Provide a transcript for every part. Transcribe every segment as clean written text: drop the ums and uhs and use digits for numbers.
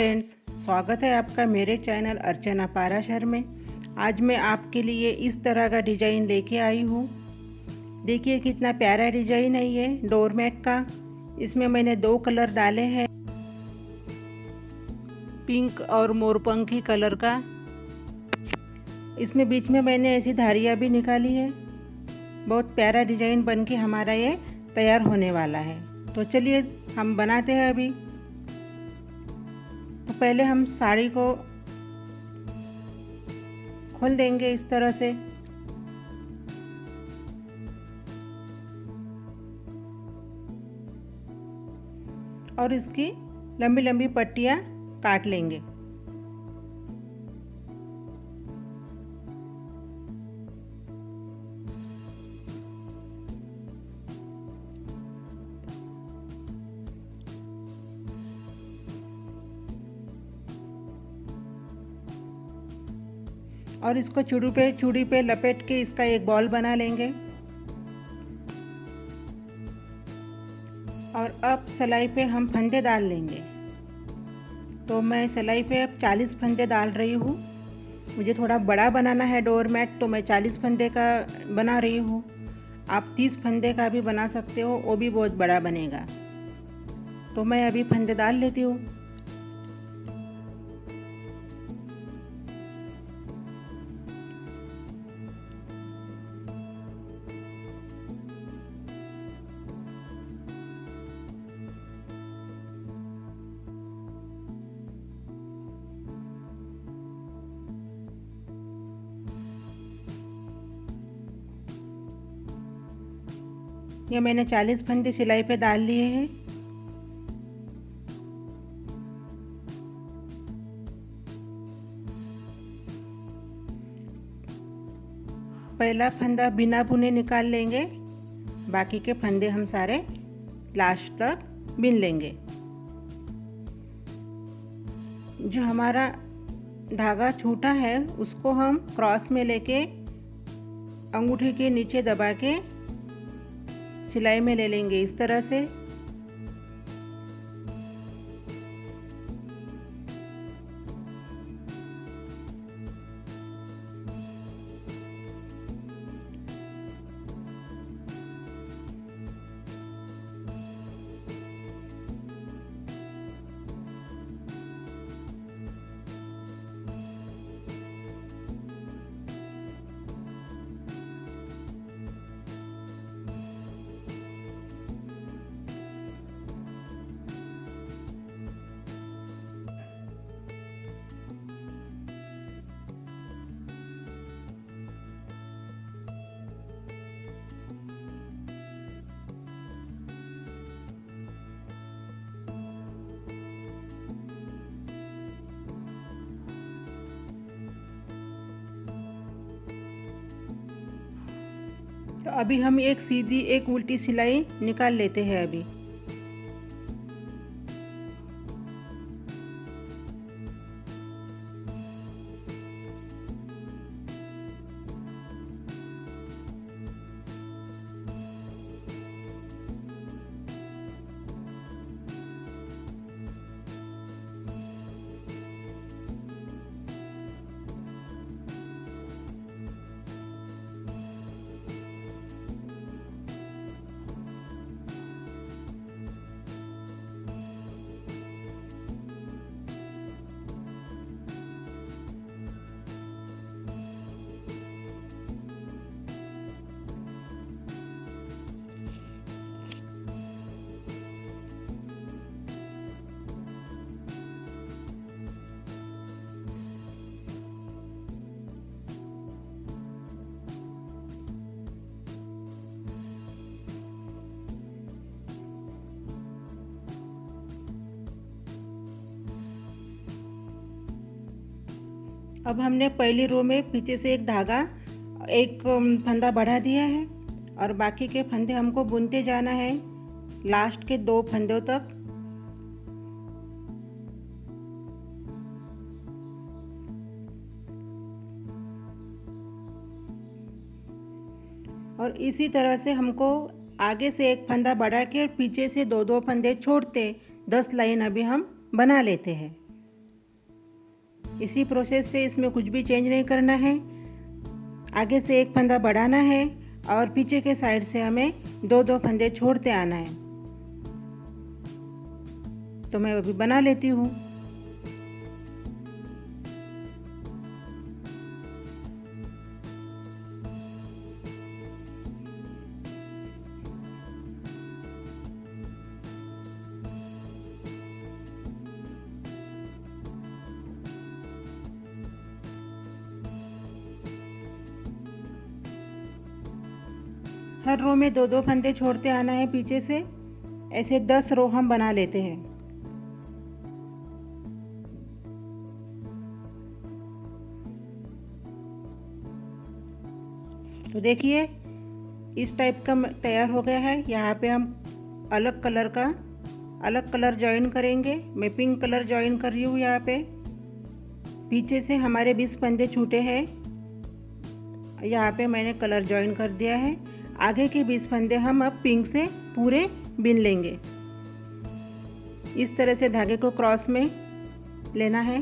Friends, स्वागत है आपका मेरे चैनल अर्चना पाराशर में। आज मैं आपके लिए इस तरह का डिज़ाइन लेके आई हूँ। देखिए कितना प्यारा डिज़ाइन है ये डोरमेट का। इसमें मैंने दो कलर डाले हैं, पिंक और मोरपंखी कलर का। इसमें बीच में मैंने ऐसी धारियाँ भी निकाली है। बहुत प्यारा डिज़ाइन बनके हमारा ये तैयार होने वाला है। तो चलिए हम बनाते हैं अभी। तो पहले हम साड़ी को खोल देंगे इस तरह से। और इसकी लंबी लंबी पट्टियाँ काट लेंगे। और इसको चूड़ी पे लपेट के इसका एक बॉल बना लेंगे। और अब सिलाई पे हम फंदे डाल लेंगे। तो मैं सिलाई पे अब 40 फंदे डाल रही हूँ। मुझे थोड़ा बड़ा बनाना है डोरमेट, तो मैं 40 फंदे का बना रही हूँ। आप 30 फंदे का भी बना सकते हो, वो भी बहुत बड़ा बनेगा। तो मैं अभी फंदे डाल लेती हूँ। ये मैंने 40 फंदे सिलाई पे डाल लिए हैं। पहला फंदा बिना बुने निकाल लेंगे, बाकी के फंदे हम सारे लास्ट तक बिन लेंगे। जो हमारा धागा छूटा है उसको हम क्रॉस में लेके अंगूठी के नीचे दबा के सिलाई में ले लेंगे इस तरह से। तो अभी हम एक सीधी एक उल्टी सिलाई निकाल लेते हैं अभी। अब हमने पहली रो में पीछे से एक फंदा बढ़ा दिया है और बाकी के फंदे हमको बुनते जाना है लास्ट के 2 फंदों तक। और इसी तरह से हमको आगे से एक फंदा बढ़ा के पीछे से 2-2 फंदे छोड़ते 10 लाइन अभी हम बना लेते हैं। इसी प्रोसेस से इसमें कुछ भी चेंज नहीं करना है। आगे से एक फंदा बढ़ाना है और पीछे के साइड से हमें दो दो फंदे छोड़ते आना है। तो मैं अभी बना लेती हूँ। हर रो में दो दो फंदे छोड़ते आना है पीछे से। ऐसे 10 रो हम बना लेते हैं। तो देखिए इस टाइप का तैयार हो गया है। यहाँ पे हम अलग कलर ज्वाइन करेंगे। मैं पिंक कलर ज्वाइन कर रही हूँ। यहाँ पे पीछे से हमारे 20 फंदे छूटे हैं। यहाँ पे मैंने कलर ज्वाइन कर दिया है। आगे के 20 फंदे हम अब पिंक से पूरे बिन लेंगे। इस तरह से धागे को क्रॉस में लेना है।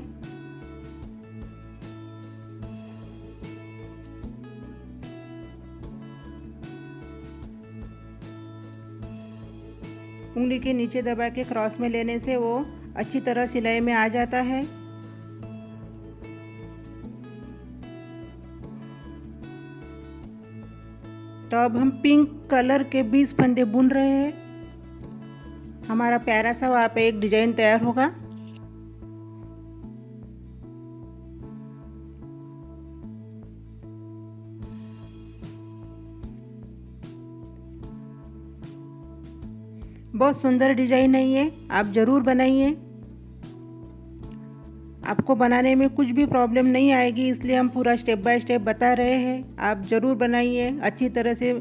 उंगली के नीचे दबा के क्रॉस में लेने से वो अच्छी तरह सिलाई में आ जाता है। तो अब हम पिंक कलर के 20 फंदे बुन रहे हैं। हमारा प्यारा सा वहाँ पे एक डिजाइन तैयार होगा। बहुत सुंदर डिजाइन है ये, आप ज़रूर बनाइए। आपको बनाने में कुछ भी प्रॉब्लम नहीं आएगी, इसलिए हम पूरा स्टेप बाय स्टेप बता रहे हैं। आप ज़रूर बनाइए अच्छी तरह से।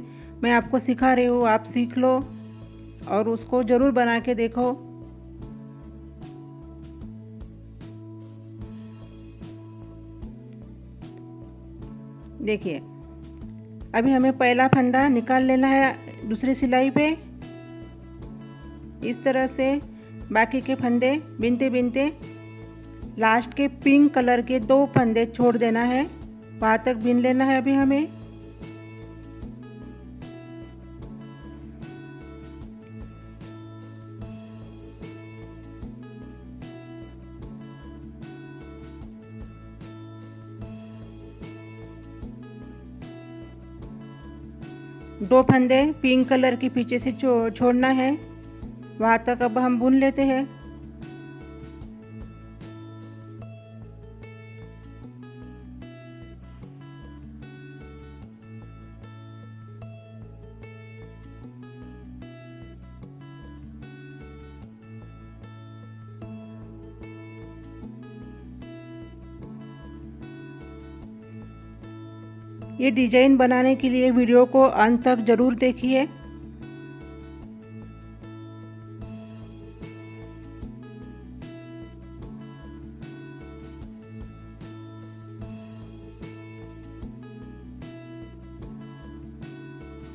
मैं आपको सिखा रही हूँ, आप सीख लो और उसको ज़रूर बना के देखो। देखिए अभी हमें पहला फंदा निकाल लेना है दूसरी सिलाई पे। इस तरह से बाकी के फंदे बिनते बिनते लास्ट के पिंक कलर के 2 फंदे छोड़ देना है, वहाँ तक बिन लेना है अभी हमें। दो फंदे पिंक कलर के पीछे से छोड़ना है, वहाँ तक अब हम बुन लेते हैं। ये डिजाइन बनाने के लिए वीडियो को अंत तक जरूर देखिए।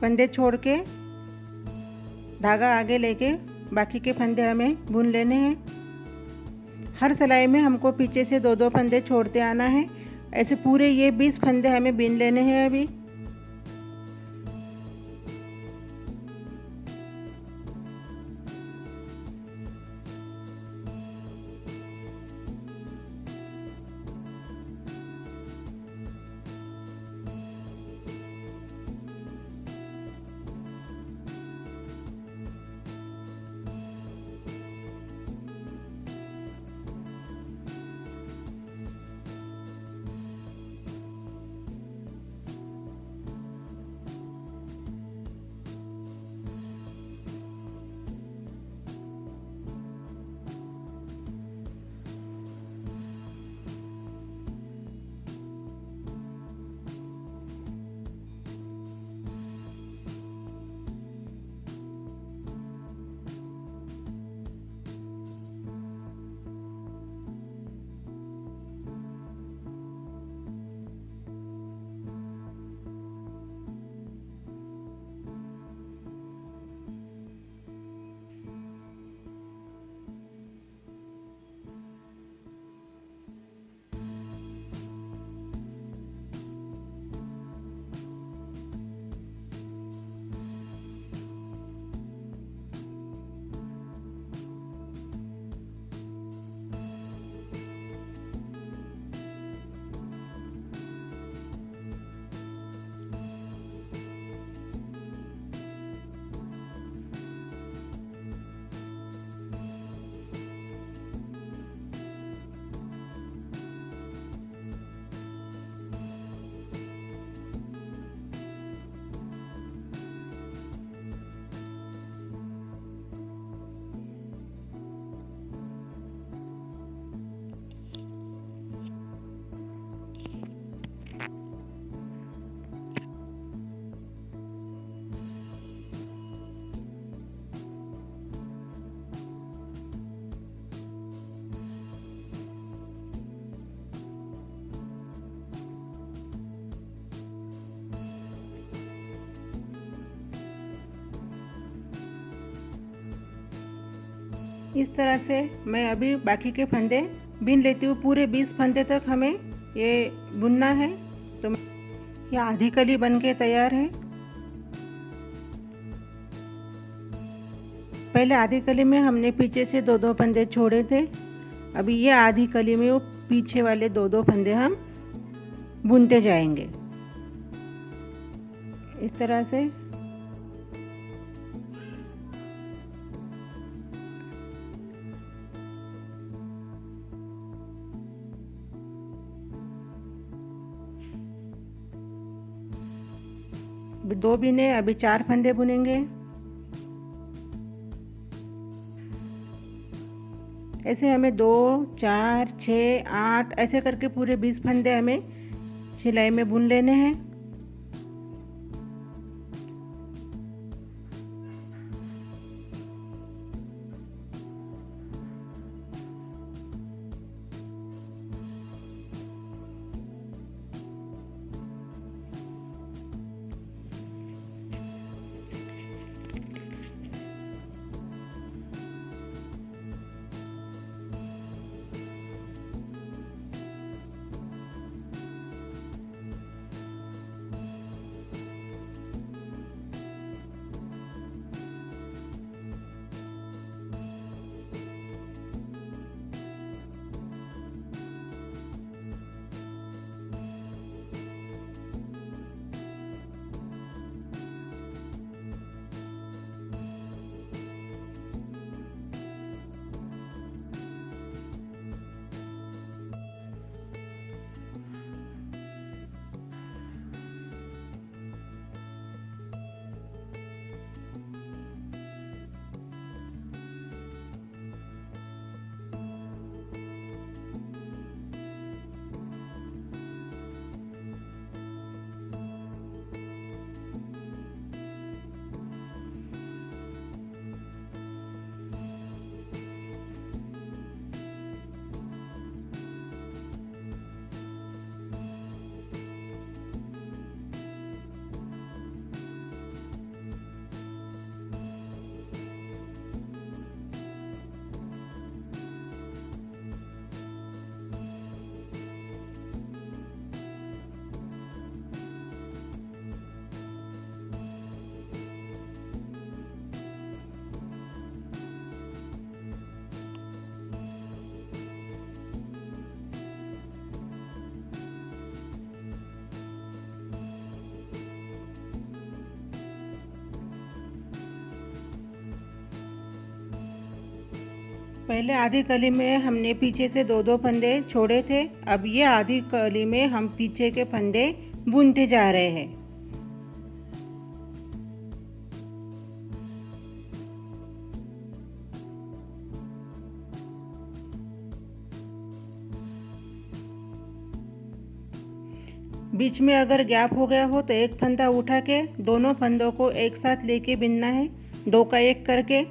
फंदे छोड़ के धागा आगे लेके बाकी के फंदे हमें बुन लेने हैं। हर सिलाई में हमको पीछे से 2-2 फंदे छोड़ते आना है। ऐसे पूरे ये 20 फंदे हमें बिन लेने हैं अभी। इस तरह से मैं अभी बाकी के फंदे बीन लेती हूँ। पूरे 20 फंदे तक हमें ये बुनना है। तो ये आधी कली बन के तैयार है। पहले आधी कली में हमने पीछे से 2-2 फंदे छोड़े थे। अभी ये आधी कली में वो पीछे वाले 2-2 फंदे हम बुनते जाएंगे इस तरह से। दो बिने, अभी 4 फंदे बुनेंगे। ऐसे हमें 2, 4, 6, 8 ऐसे करके पूरे 20 फंदे हमें सिलाई में बुन लेने हैं। पहले आधी कली में हमने पीछे से 2-2 फंदे छोड़े थे। अब ये आधी कली में हम पीछे के फंदे बुनते जा रहे हैं। बीच में अगर गैप हो गया हो तो एक फंदा उठा के दोनों फंदों को एक साथ लेके बिनना है, 2 का 1 करके।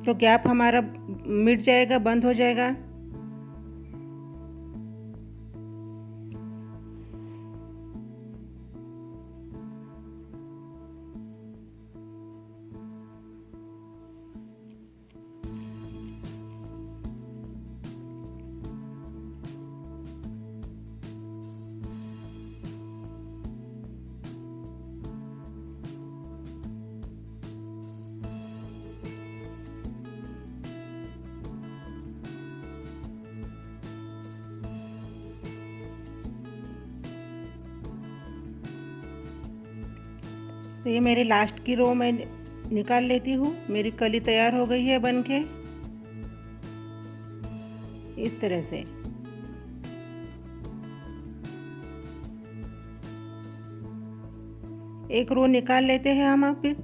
तो गैप हमारा मिट जाएगा, बंद हो जाएगा। तो ये मेरी लास्ट की रो मैं निकाल लेती हूँ। मेरी कली तैयार हो गई है बन के इस तरह से। एक रो निकाल लेते हैं हम अब।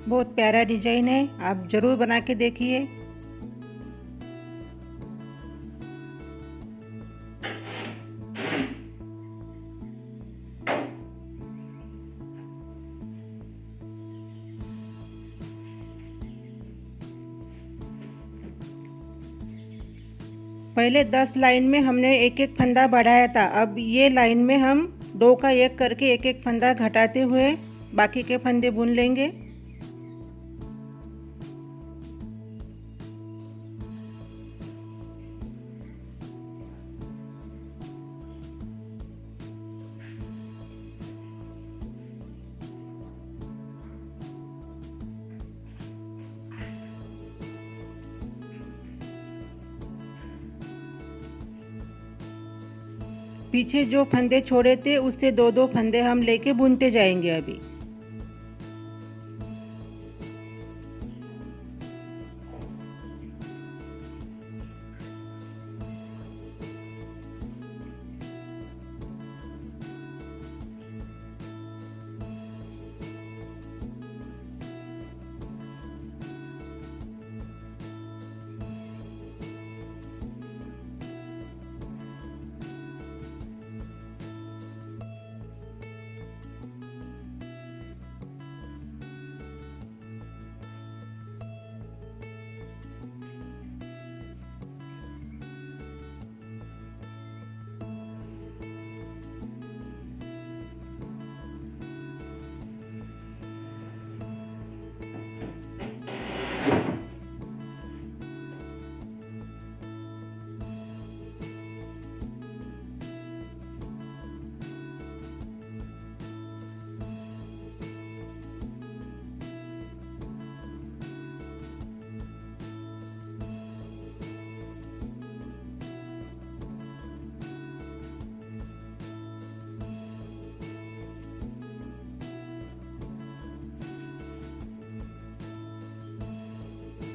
बहुत प्यारा डिजाइन है, आप ज़रूर बना के देखिए। पहले 10 लाइन में हमने एक एक फंदा बढ़ाया था, अब ये लाइन में हम 2 का 1 करके एक एक फंदा घटाते हुए बाकी के फंदे बुन लेंगे। पीछे जो फंदे छोड़े थे उससे 2-2 फंदे हम लेके बुनते जाएंगे अभी।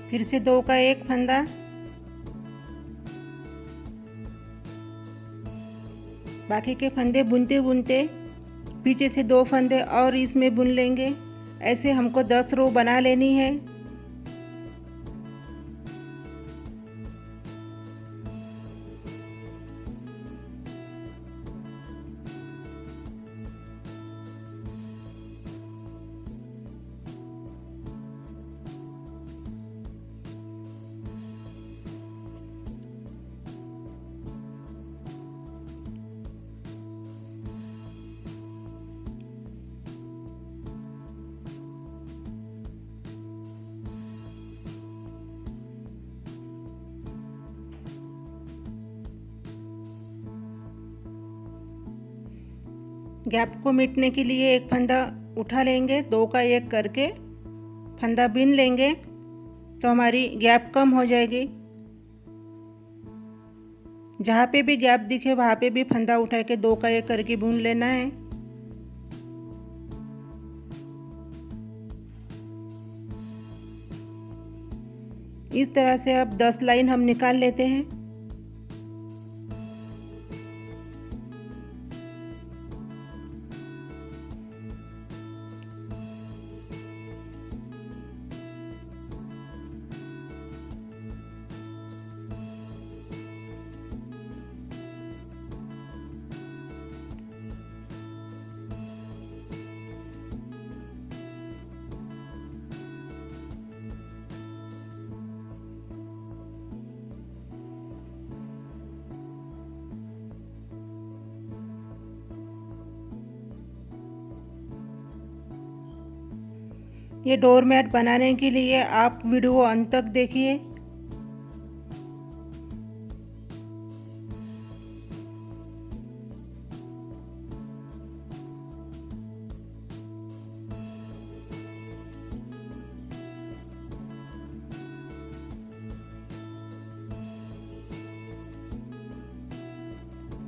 फिर से 2 का 1 फंदा, बाकी के फंदे बुनते बुनते पीछे से 2 फंदे और इसमें बुन लेंगे। ऐसे हमको 10 रो बना लेनी है। गैप को मिटने के लिए एक फंदा उठा लेंगे, 2 का 1 करके फंदा बिन लेंगे तो हमारी गैप कम हो जाएगी। जहाँ पे भी गैप दिखे वहाँ पे भी फंदा उठा के 2 का 1 करके बुन लेना है। इस तरह से अब 10 लाइन हम निकाल लेते हैं। ये डोरमैट बनाने के लिए आप वीडियो अंत तक देखिए।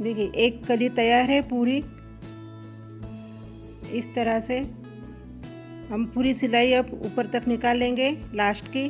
देखिए एक कली तैयार है पूरी। इस तरह से हम पूरी सिलाई अब ऊपर तक निकाल लेंगे लास्ट की।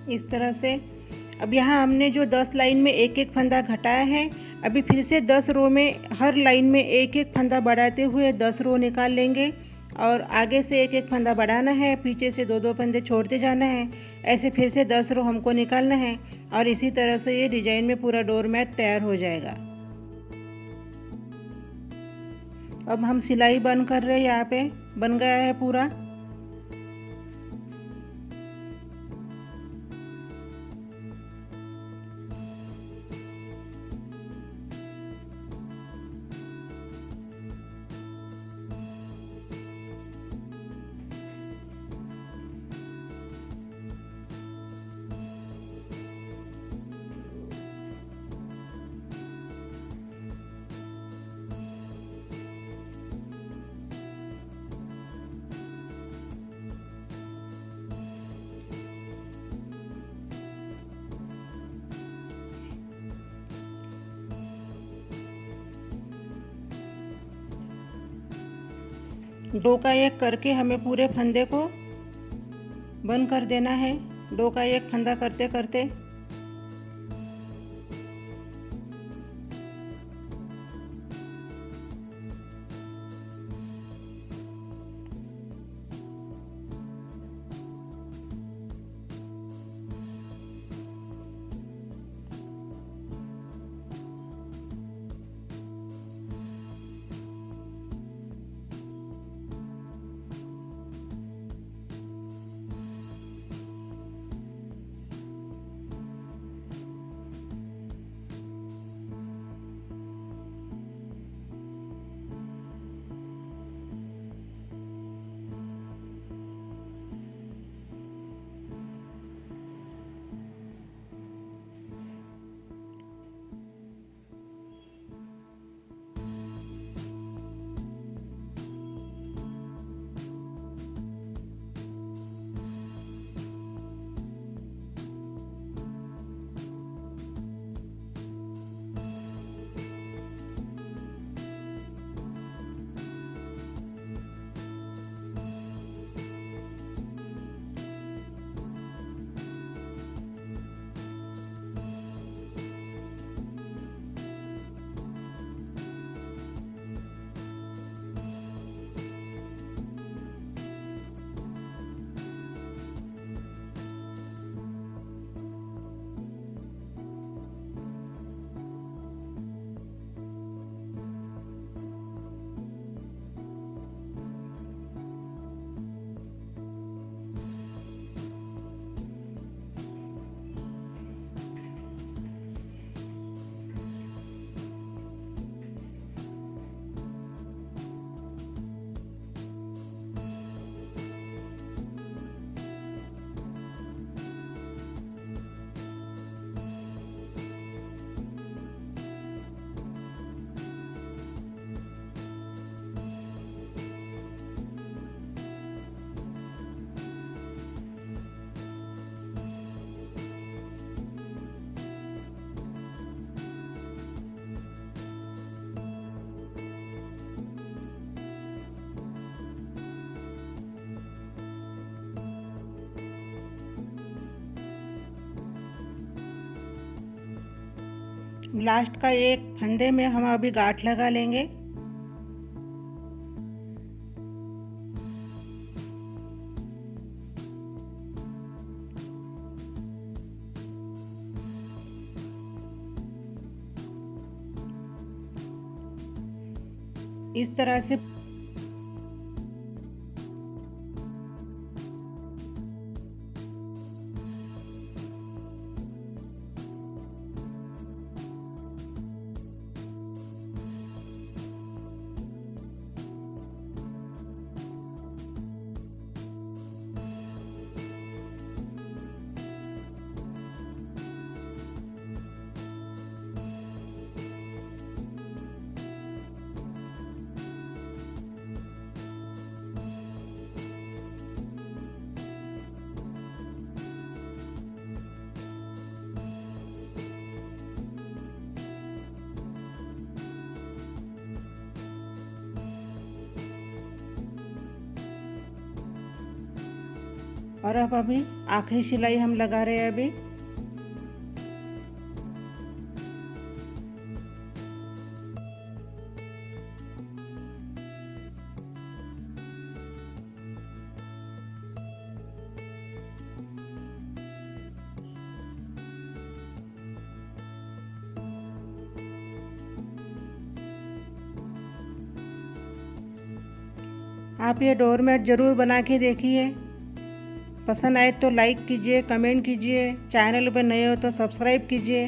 इस तरह से। अब यहाँ हमने जो 10 लाइन में एक एक फंदा घटाया है, अभी फिर से 10 रो में हर लाइन में एक एक फंदा बढ़ाते हुए 10 रो निकाल लेंगे और आगे से एक एक फंदा बढ़ाना है, पीछे से 2-2 फंदे छोड़ते जाना है। ऐसे फिर से 10 रो हमको निकालना है और इसी तरह से ये डिजाइन में पूरा डोर मैट तैयार हो जाएगा। अब हम सिलाई बंद कर रहे हैं, यहाँ पे बन गया है पूरा। दो का एक करके हमें पूरे फंदे को बंद कर देना है, दो का एक फंदा करते करते। लास्ट का एक फंदे में हम अभी गांठ लगा लेंगे। इस तरह से और अब अभी आखिरी सिलाई हम लगा रहे हैं। अभी आप ये डोरमेट ज़रूर बना के देखिए। पसंद आए तो लाइक कीजिए, कमेंट कीजिए, चैनल पर नए हो तो सब्सक्राइब कीजिए।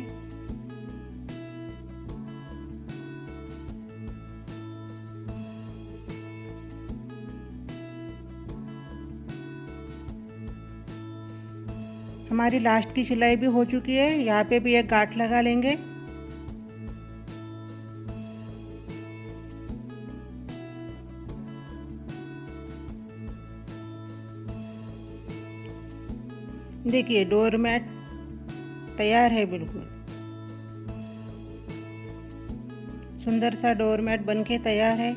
हमारी लास्ट की सिलाई भी हो चुकी है। यहाँ पे भी एक गांठ लगा लेंगे। देखिए डोरमेट तैयार है। बिल्कुल सुंदर सा डोरमेट बनके तैयार है।